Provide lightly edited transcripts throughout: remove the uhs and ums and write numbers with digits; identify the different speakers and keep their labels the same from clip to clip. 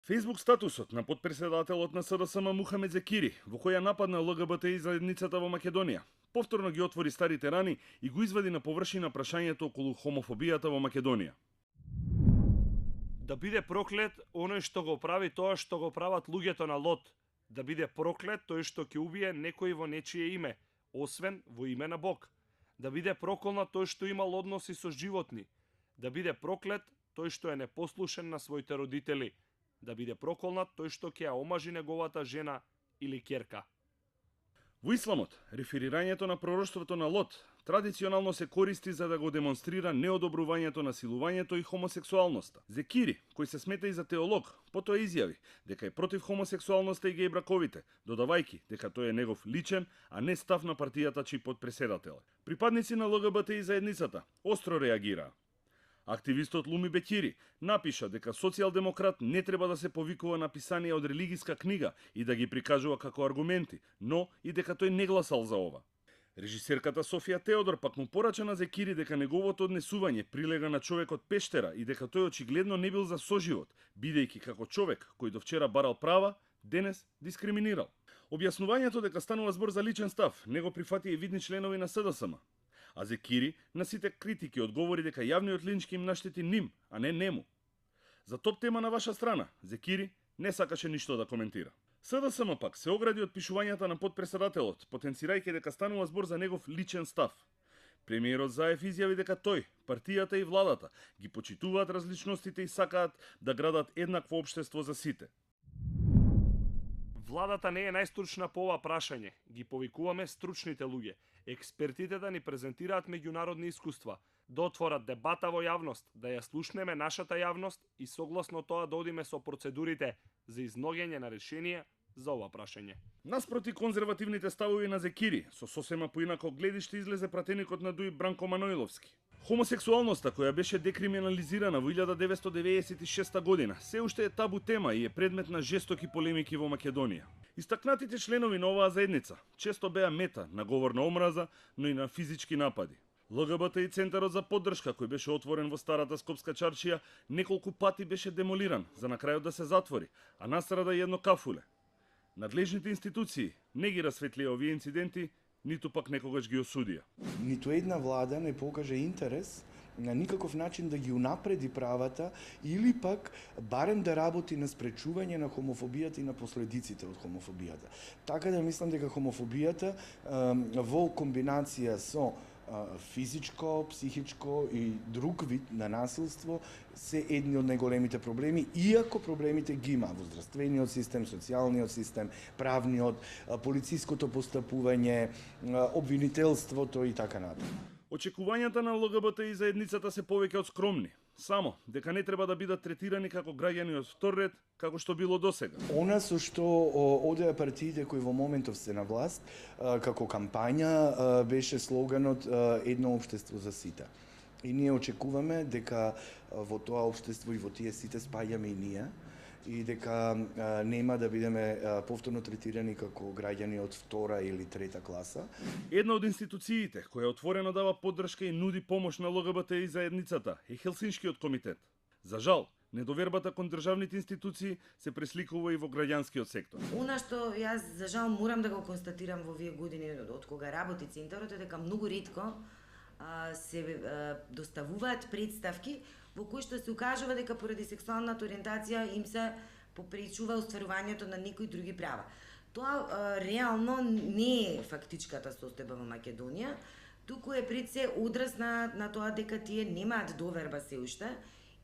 Speaker 1: Фејсбук статусот на потпредседателот на СДСМ Мухамед Зекири, во која нападна ЛГБТИ заедницата во Македонија, повторно ги отвори старите рани и го извади на површина прашањето околу хомофобијата во Македонија.
Speaker 2: Да биде проклет оној што го прави тоа што го прават луѓето на Лот. Да биде проклет тој што ќе убие некој во нечие име, освен во име на Бог. Да биде проколнат тој што имал односи со животни. Да биде проклет тој што е непослушен на своите родители. Да биде проколнат тој што ќе ја омажи неговата жена или ќерка.
Speaker 1: Во исламот, реферирањето на пророштвото на Лот традиционално се користи за да го демонстрира неодобрувањето на силувањето и хомосексуалноста. Зекири, кој се смета и за теолог, потоа изјави дека е против хомосексуалноста и геј браковите, додавајќи дека тој е негов личен, а не став на партијата чиј потпредседател. Припадници на ЛГБТ и заедницата остро реагираа. Активистот Луми Беќири напиша дека социјалдемократ не треба да се повикува на писание од религиска книга и да ги прикажува како аргументи, но и дека тој не гласал за ова. Режисерката Софија Теодор пак му порача на Зекири дека неговото однесување прилега на човек од пештера и дека тој очигледно не бил за соживот, бидејќи како човек кој до вчера барал права, денес дискриминирал. Објаснувањето дека станува збор за личен став не го прифати и видни членови на СДСМ. А Зекири на сите критики одговори дека јавниот линч им наштети ним, а не нему. За топ тема на ваша страна, Зекири не сакаше ништо да коментира. СДСМ пак се огради од пишувањата на потпредседателот, потенцирајќи дека станува збор за негов личен став. Премиерот Заев изјави дека тој, партијата и владата ги почитуваат различностите и сакаат да градат еднакво општество за сите.
Speaker 2: Владата не е најстручна по ова прашање. Ги повикуваме стручните луѓе, експертите да ни презентираат меѓународни искуства, да отворат дебата во јавност, да ја слушнеме нашата јавност и согласно тоа да одиме со процедурите за изногење на решение за ова прашање.
Speaker 1: Наспроти конзервативните ставови на Зекири, со сосема поинако гледиште излезе пратеникот на ДУИ Бранко Маноиловски. Хомосексуалноста, која беше декриминализирана во 1996 година, се уште е табу тема и е предмет на жестоки полемики во Македонија. Истакнатите членови на оваа заедница често беа мета на говор на омраза, но и на физички напади. ЛГБТ и Центарот за поддршка, кој беше отворен во старата Скопска чаршија, неколку пати беше демолиран, за на крајот да се затвори, а настрада и едно кафуле. Надлежните институции не ги расветлија овие инциденти, ниту пак некогаш ги осудија.
Speaker 3: Ниту една влада не покаже интерес на никаков начин да ги унапреди правата или пак барем да работи на спречување на хомофобијата и на последиците од хомофобијата. Така да мислам дека хомофобијата во комбинација со физичко, психичко и друг вид на насилство се едни од најголемите проблеми, иако проблемите ги има во здравствениот систем, социјалниот систем, правниот, полициското постапување, обвинителството и така натаму.
Speaker 1: Очекувањата на ЛГБТ и заедницата се повеќе од скромни, само дека не треба да бидат третирани како граѓани од втор ред, како што било досега.
Speaker 3: Она со што одеа партиите кои во моментов се на власт, како кампања беше слоганот едно општество за сите. И ние очекуваме дека во тоа општество и во тие сите спаѓаме и ние, и дека нема да бидеме повторно третирани како граѓани од втора или трета класа.
Speaker 1: Една од институциите која отворено дава поддршка и нуди помош на ЛГБТ и заедницата е Хелсиншкиот комитет. За жал, недовербата кон државните институции се пресликува и во граѓанскиот сектор.
Speaker 4: Она што јас за жал морам да го констатирам во овие години од кога работи центарот е дека многу ретко се доставуваат представки во кои што се укажува дека поради сексуалната ориентација им се попречува остварувањето на некои други права. Тоа реално не е фактичката состојба во Македонија, туку е пред се одраз на тоа дека тие немаат доверба се уште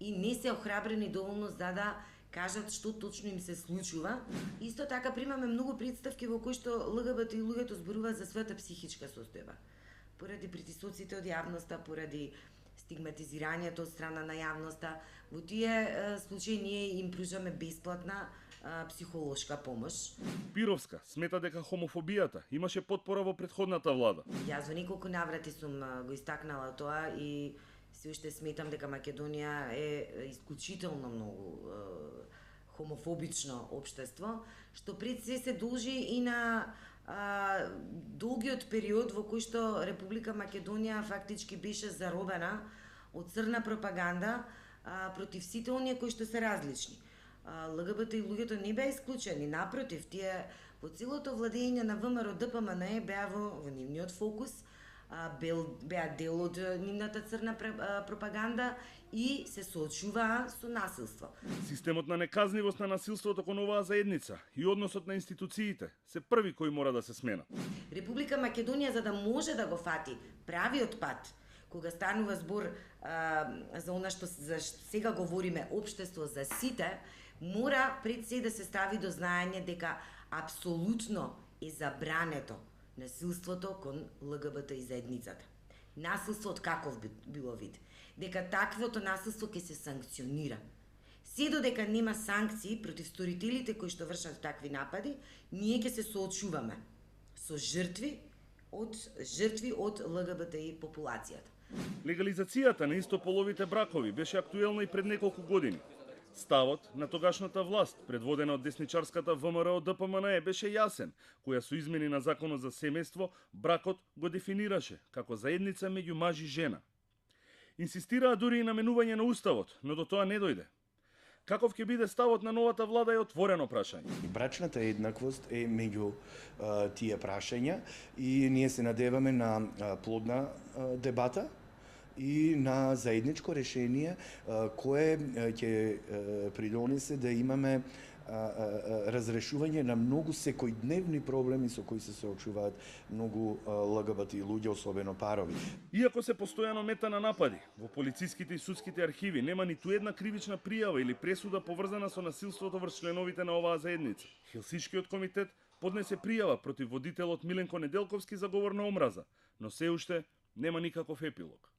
Speaker 4: и не се охрабрени доволно за да кажат што точно им се случува. Исто така примаме многу представки во кои што ЛГБТ и луѓето зборуваат за својата психичка состојба. Поради притисоците од јавноста, поради стигматизирањето од страна на јавноста, во тие случаи ние им пружаме бесплатна психолошка помош.
Speaker 1: Пировска смета дека хомофобијата имаше потпора во претходната влада.
Speaker 4: Јас во неколку наврати сум го истакнала тоа и се уште сметам дека Македонија е исклучително многу хомофобично општество, што пред се должи и на долгиот период во кој што Република Македонија фактички беше заробена од црна пропаганда против сите оние кои што се различни. ЛГБТ и луѓето не беа исклучени, напротив, тие по целото владење на ВМРО ДПМН беа во нивниот фокус, беа дел од нивната црна пропаганда и се соочуваа со насилство.
Speaker 1: Системот на неказнивост на насилството кон оваа заедница и односот на институциите се први кои мора да се сменат.
Speaker 4: Република Македонија, за да може да го фати правиот пат, кога станува збор за она што за сега говориме општество за сите, мора пред се да се стави до знаење дека апсолутно е забрането насилството кон ЛГБТ и заедницата. Насилство од каков било вид. Дека таквото насилство ќе се санкционира. Се додека нема санкции против сторителите кои што вршат такви напади, ние ќе се соочуваме со жртви од ЛГБТИ популацијата.
Speaker 1: Легализацијата на истополовите бракови беше актуелна и пред неколку години. Ставот на тогашната власт, предводена од десничарската ВМРО ДПМН, беше јасен, која со измени на законот за семејство, бракот го дефинираше како заедница меѓу маж и жена. Инсистираа дури и на менување на уставот, но до тоа не дојде. Каков ќе биде ставот на новата влада е отворено прашање.
Speaker 3: Брачната еднаквост е меѓу тие прашања и ние се надеваме на плодна дебата и на заедничко решение кое ќе придонесе да имаме разрешување на многу секојдневни проблеми со кои се соочуваат многу ЛГБТ луѓе, особено парови.
Speaker 1: Иако се постојано мета на напади, во полициските и судските архиви нема ниту една кривична пријава или пресуда поврзана со насилството врз членовите на оваа заедница. Хелсиншкиот комитет поднесе пријава против водителот Миленко Неделковски за говор на омраза, но се уште нема никаков епилог.